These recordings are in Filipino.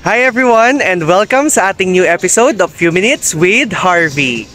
Hi everyone and welcome sa ating new episode of Few Minutes with Harvey.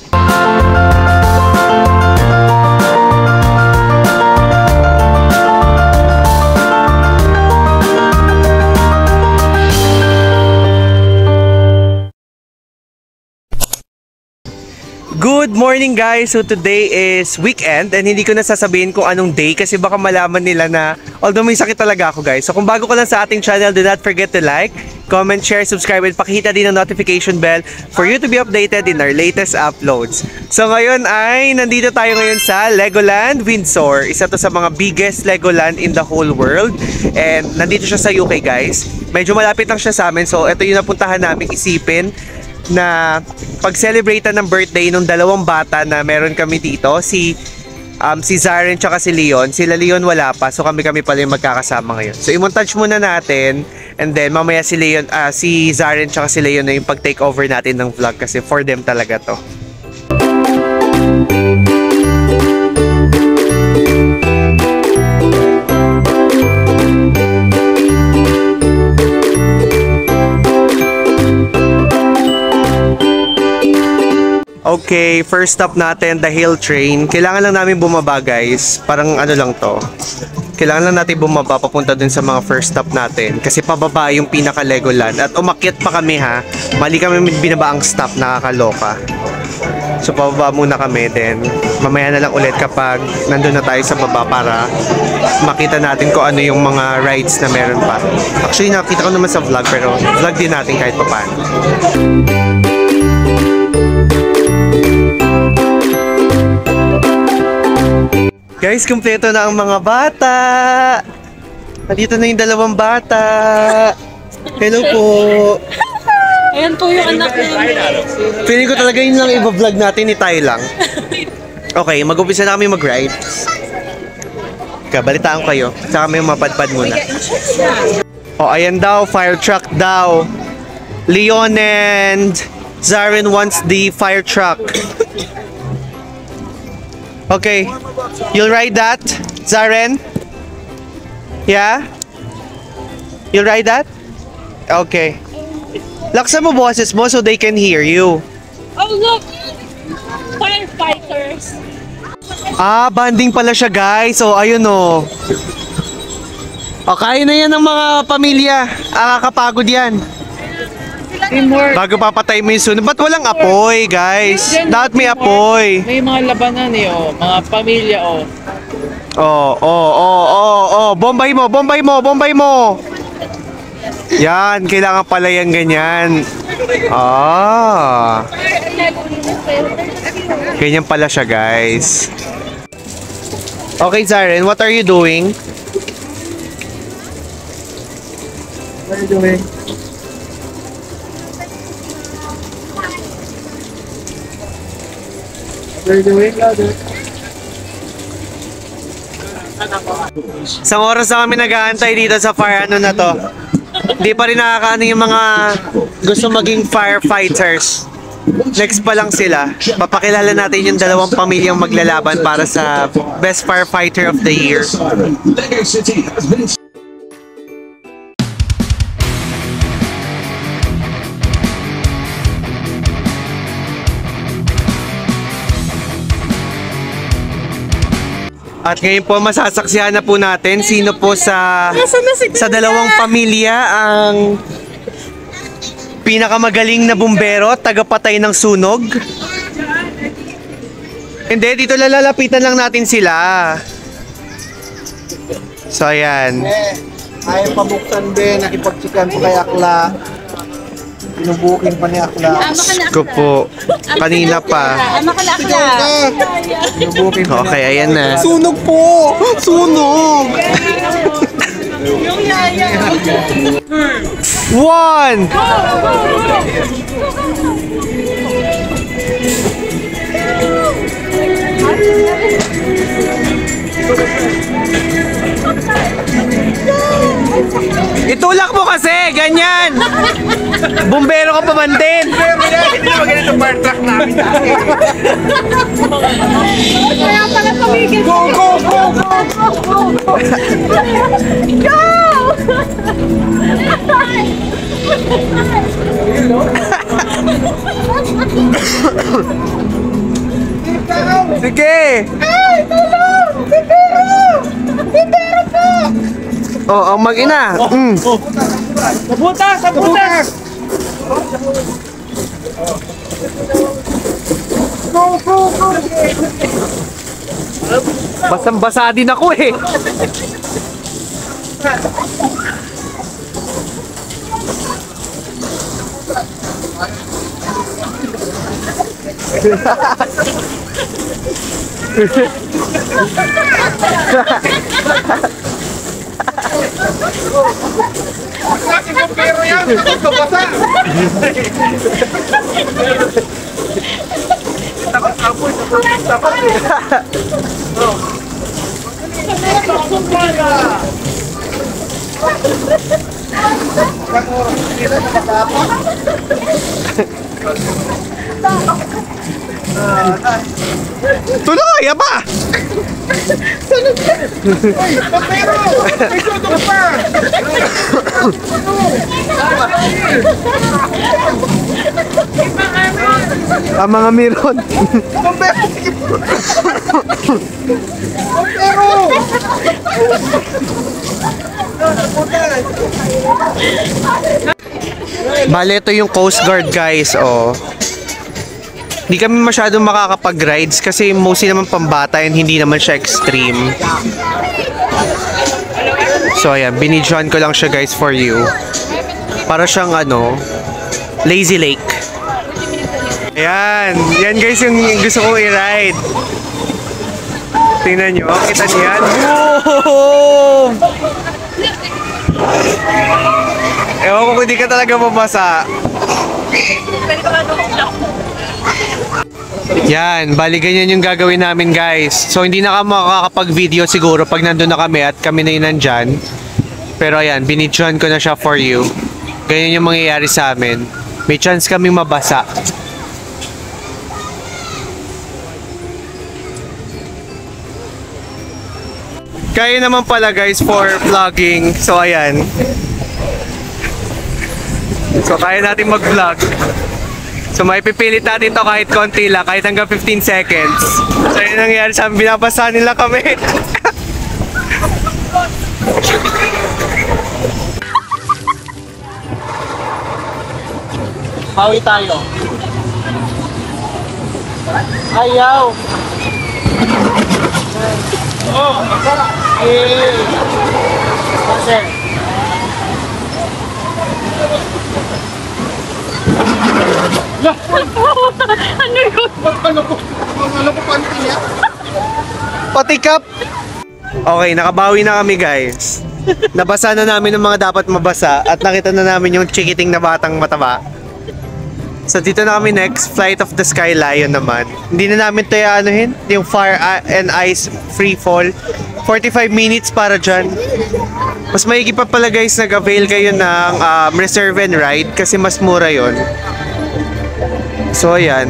Good morning guys! So today is weekend and hindi ko na sasabihin kung anong day kasi baka malaman nila na although may sakit talaga ako guys. So kung bago ka lang sa ating channel, do not forget to like, comment, share, subscribe and pakihita din ang notification bell for you to be updated in our latest uploads. So ngayon ay nandito tayo ngayon sa Legoland Windsor. Isa to sa mga biggest Legoland in the whole world and nandito siya sa UK guys. Medyo malapit lang siya sa amin so ito yung napuntahan namin isipin na pag-celebrate ng birthday ng dalawang bata na meron kami dito, si Zaren tsaka si Leon. Sila Leon wala pa, so kami pala yung magkakasama ngayon. So i-montage muna natin and then mamaya si Leon, si Zaren tsaka si Leon na yung pag-take over natin ng vlog kasi for them talaga to. Okay, first stop natin, the Hill Train. Kailangan lang namin bumaba guys. Parang ano lang to. Kailangan lang natin bumaba papunta dun sa mga first stop natin. Kasi pababa yung pinaka Legoland. At umakyat pa kami ha. Mali kami binaba ang stop, nakakaloka. So pababa muna kami then mamaya na lang ulit kapag nandun na tayo sa baba para makita natin kung ano yung mga rides na meron pa. Actually nakita ko naman sa vlog pero vlog din natin kahit pa paano. Guys, kumpleto na ang mga bata. Nandito na yung dalawang bata. Hello po. Ayan po yung anak namin. Feeling ko talaga yun lang i-vlog natin ni Tay lang. Okay, mag-umpisa na kami mag-ride. Balitaan kayo. Saka kami mapadpad muna. Oh, ayan daw, fire truck daw. Leon and Zaren wants the fire truck. Okay, you'll ride that, Zaren? Yeah? You'll ride that? Okay. Laksan mo boses mo so they can hear you. Oh look! Firefighters! Banding pala siya guys. So ayun o. Okay na yan ng mga pamilya. Kakapagod yan. Bago papatay mo yung sunog. Ba't walang apoy guys? Dapat may apoy. May mga labanan eh, oh. Mga pamilya, oh. Bombay mo, bombay mo, bombay mo. Yan, kailangan pala yan ganyan. Ganyan pala siya guys. Okay Zaren, what are you doing? What are you doing? Isang oras na kami nag-aantay dito sa fire ano na to. Hindi pa rin nakakaano yung mga gusto maging firefighters. Next pa lang sila. Papakilala natin yung dalawang pamilyang maglalaban para sa Best Firefighter of the Year. At ngayon po masasaksihan na po natin sino po sa dalawang pamilya ang pinakamagaling na bumbero, tagapatay ng sunog. Hindi, dito lalapitan lang natin sila. So ayan. Ayaw pabuksan din, nakipagsikan pa kay Akla. Pinubuking pa ni Akla. Ko po. Kanina pa. Okay, ayan na. Sunog po! Sunog! Yung yaya. 1! Itulak mo kasi, ganyan. Bumbero ka pa man din. Hindi naman ganito fire truck namin. Kaya pala pamigil. Go, go, go, go! Sige! Oh, ang mag-ina. Sa butas! Sa butas! Basang-basa din ako eh. Pero yan, basa. Tuloy, aba! Pero, may sudok pa. Ang mga miron. Bale, ito yung Coast Guard, guys. Oh. Hindi kami masyadong makakapag-rides kasi mostly naman pambata and hindi naman siya extreme. So ayan, binidyohan ko lang siya guys for you. Para siyang ano, lazy lake. Ayan, yan guys yung gusto kong i-ride. Tingnan nyo, kita niyo yan. Boom! Ewan ko kung hindi ka talaga mabasa. Yan, bali ganyan yung gagawin namin guys. So hindi na kami makakapag-video siguro pag nandun na kami at kami na yun nandyan. Pero ayan, binidyohan ko na siya for you. Ganyan yung mangyayari sa amin. May chance kaming mabasa. Kaya naman pala guys for vlogging. So ayan. So kaya natin mag-vlog. So may pipilit natin to kahit konti lang, kahit hanggang 15 seconds. So yun nangyayari sa amin, binabasa nila kami. Bawi tayo. Ayaw. Oh, masarap. Eh. Kasi. Ano yun? Ano ko panty niya? Patikap! Okay, nakabawi na kami guys. Nabasa na namin ang mga dapat mabasa at nakita na namin yung chikiting na batang mataba. So dito na kami next, Flight of the Sky Lion naman. Hindi na namin ito anuhin, yung Fire and Ice Free Fall. 45 minutes para dyan. Mas maigi pa pala guys, nag-avail kayo ng reserve and ride kasi mas mura yon. So ayan.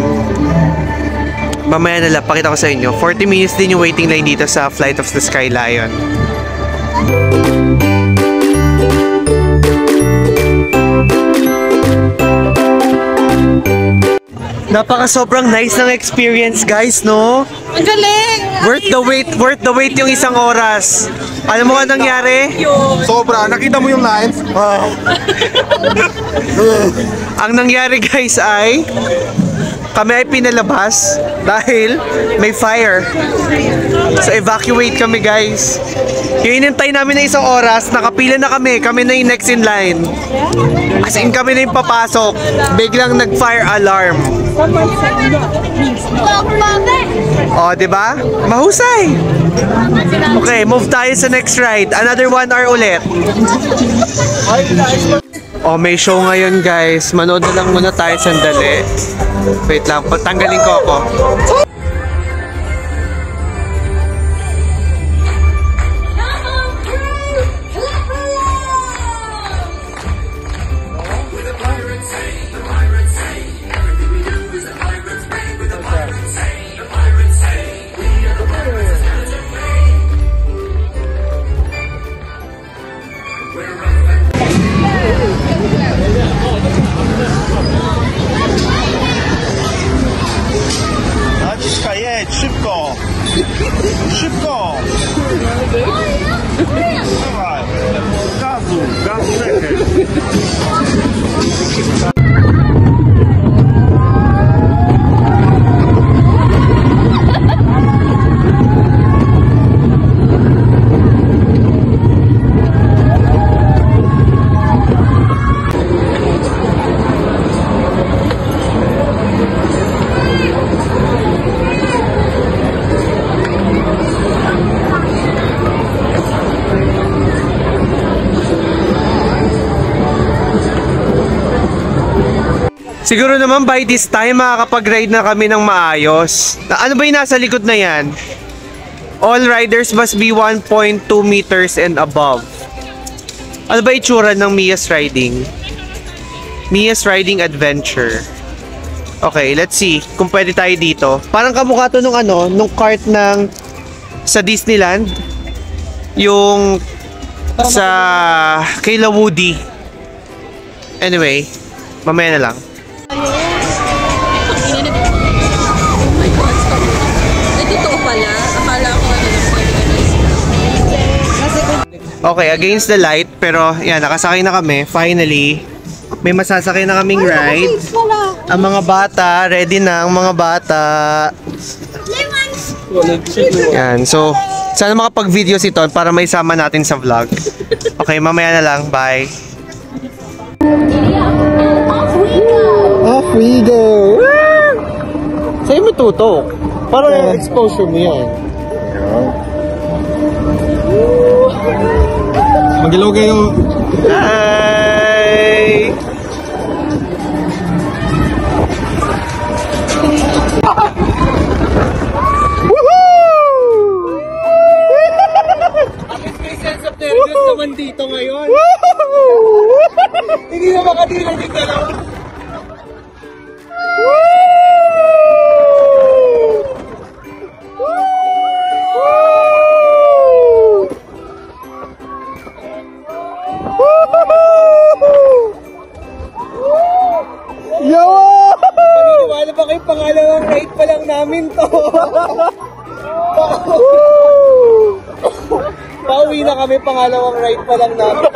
Mamaya na lang, pakita ko sa inyo. 40 minutes din yung waiting line dito sa Flight of the Sky Lion. Napaka sobrang nice ng experience guys, no? Ang galing! Worth the wait yung isang oras. Alam mo ano nangyari? Sobra, nakita mo yung lines? Ang nangyari guys ay kami ay pinalabas dahil may fire. So evacuate kami guys. Yung inintay namin na isang oras, nakapila na kami na yung next in line. As in kami na yung papasok, biglang nag-fire alarm. Oh, di ba? Mahusay. Okay, move tayo sa next ride. Another 1 hour ulit. Oh, may show ngayon guys. Manood na lang muna tayo sandali. Wait lang, tanggalin ko ako. Siguro naman by this time makakapag-ride na kami ng maayos. Ano ba yung nasa likod na yan? All riders must be 1.2 meters and above. Ano ba itsura ng Mia's Riding? Mia's Riding Adventure. Okay, let's see kung pwede tayo dito. Parang kamukha to nung nung cart ng sa Disneyland. Yung sa Kayla Woody. Anyway, mamaya na lang. Ay, totoo pala. Akala ko Okay, against the light. Pero yan, nakasakay na kami. Finally, may masasakay na kaming ride. Ang mga bata, ready na ang mga bata. Yan, so sana makapag-video si Ton para may sama natin sa vlog. Okay, mamaya na lang. Bye. Off we go! Sa'yo mo tutok. Para exposure mo yan. Magilaw kayo. Hi! naman dito ngayon. Hindi na makatira dito lang. Wala ba kayo pangalawang ride pa lang namin to? Pauwi na kami, pangalawang ride pa lang namin.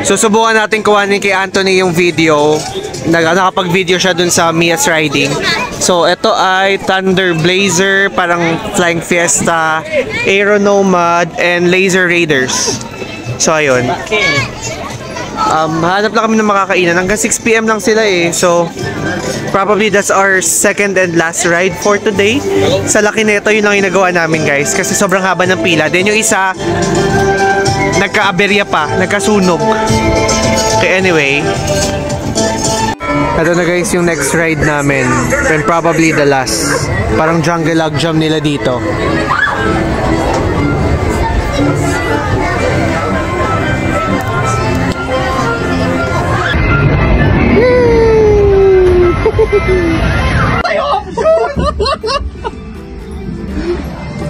Susubukan natin kuhanin kay Anthony yung video. Nakapag-video siya dun sa Mia's Riding. So, ito ay Thunder Blazer, parang Flying Fiesta, Aero Nomad, and Laser Raiders. So, ayun. Hanap lang kami ng makakainan. Hanggang 6 PM lang sila eh. So, probably that's our second and last ride for today. Sa laki nito, yun lang yung nagawa namin guys. Kasi sobrang haba ng pila. Then yung isa, nagka-aberya pa, nagkasunog. Okay, anyway. Ito na guys yung next ride namin. And probably the last. Parang jungle log jam nila dito.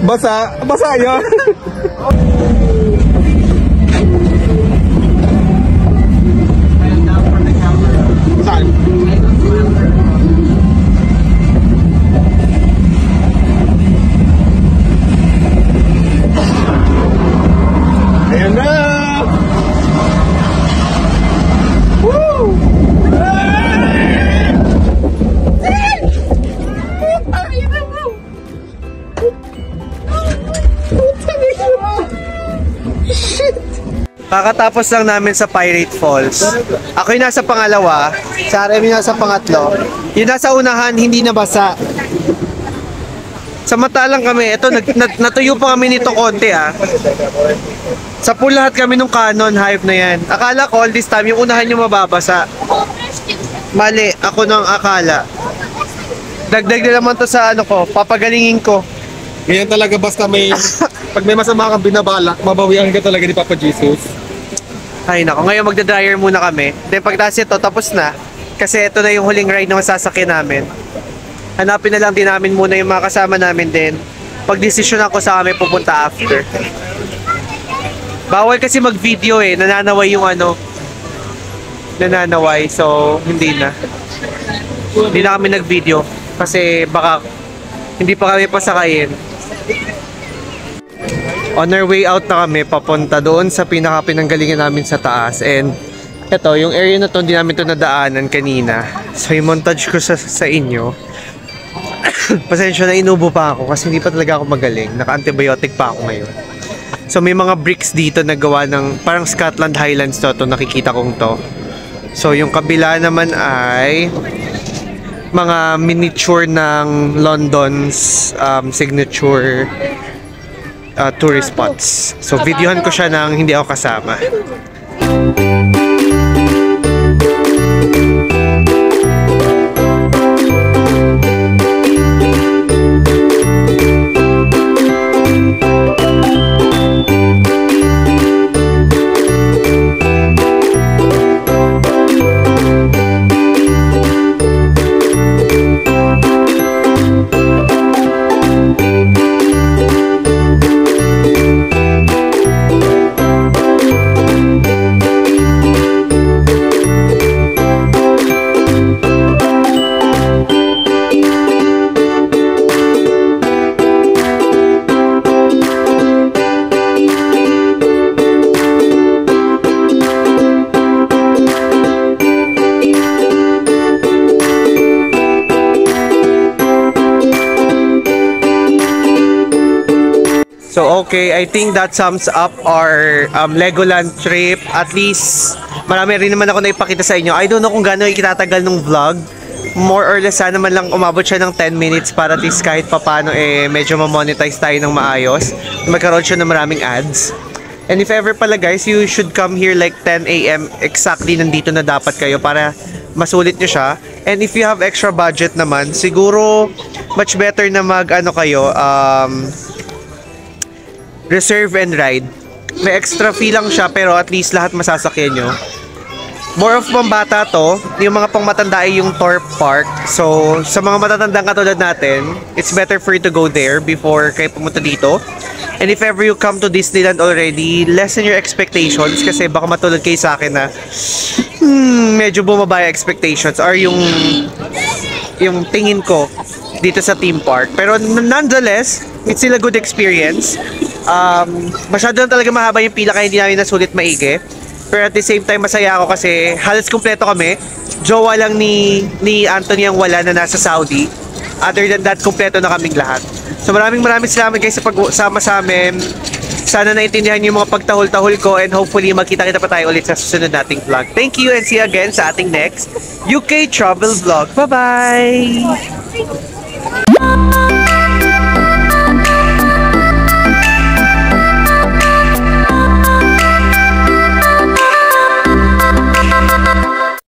Basa yun. Saan? Ayan na! Woo! Kakatapos lang namin sa Pirate Falls. Ako yung nasa pangalawa, si RM yung nasa pangatlo. Yung nasa unahan, hindi nabasa. Samantalang kami, ito, natuyo pa kami nito konti ah. Sa pool lahat kami nung Canon, hype na yan. Akala ko all this time, yung unahan yung mababasa. Mali, ako nang akala. Dagdag na naman to sa ano ko, papagalingin ko. Ganyan talaga basta may pag may masama kang binabalak, mabawian ka talaga ni Papa Jesus. Ay nako, ngayon magda-dryer muna kami. Then pagtas ito, tapos na. Kasi ito na yung huling ride na masasakyan namin. Hanapin na lang din namin muna yung mga kasama namin din. Pag-desisyon ako sa kami pupunta after. Bawal kasi mag-video eh, nananaway yung ano. Nananaway, so hindi na. Hindi na kami nag-video. Kasi baka hindi pa kami pasakayin. On our way out na kami, papunta doon sa pinaka-pinanggalingan namin sa taas. And ito, yung area na to, hindi namin to nadaanan kanina. So, yung montage ko sa inyo. Pasensya na, inubo pa ako kasi hindi pa talaga ako magaling. Naka-antibiotic pa ako ngayon. So, may mga bricks dito na gawa ng parang Scotland Highlands to nakikita kong to. So, yung kabila naman ay mga miniature ng London's signature tourist spots. So, videohan ko siya nang hindi ako kasama. So okay, I think that sums up our Legoland trip. At least marami rin naman ako na ipakita sa inyo. I don't know kung gaano ikitatagal ng vlog. More or less sana man lang umabot siya ng 10 minutes para at least kahit papano medyo ma-monetize tayo ng maayos. Magkaroon siya ng maraming ads. And if ever pala guys, you should come here like 10 AM exactly, nandito na dapat kayo para masulit nyo siya. And if you have extra budget naman, siguro much better na reserve and ride. May extra fee lang siya pero at least lahat masasakyan nyo. More of pambata to. Yung mga pangmatanda ay yung Thorpe Park. So, sa mga matatandang katulad natin, it's better for you to go there before kayo pumunta dito. And if ever you come to Disneyland already, lessen your expectations kasi baka matulad kayo sa akin na medyo bumaba yung expectations or yung tingin ko dito sa theme park. Pero nonetheless, it's still a good experience. Masyado na talaga mahaba yung pila kaya hindi namin nasulit maigi. Pero at the same time, masaya ako kasi halos kumpleto kami. Jowa lang ni Anthony ang wala na nasa Saudi. Other than that, kumpleto na kaming lahat. So maraming salamat guys sa pagsama sa amin. Sana naintindihan niyo yung mga pagtahol-tahol ko and hopefully magkita-kita pa tayo ulit sa susunod nating vlog. Thank you and see you again sa ating next UK travel vlog. Bye-bye!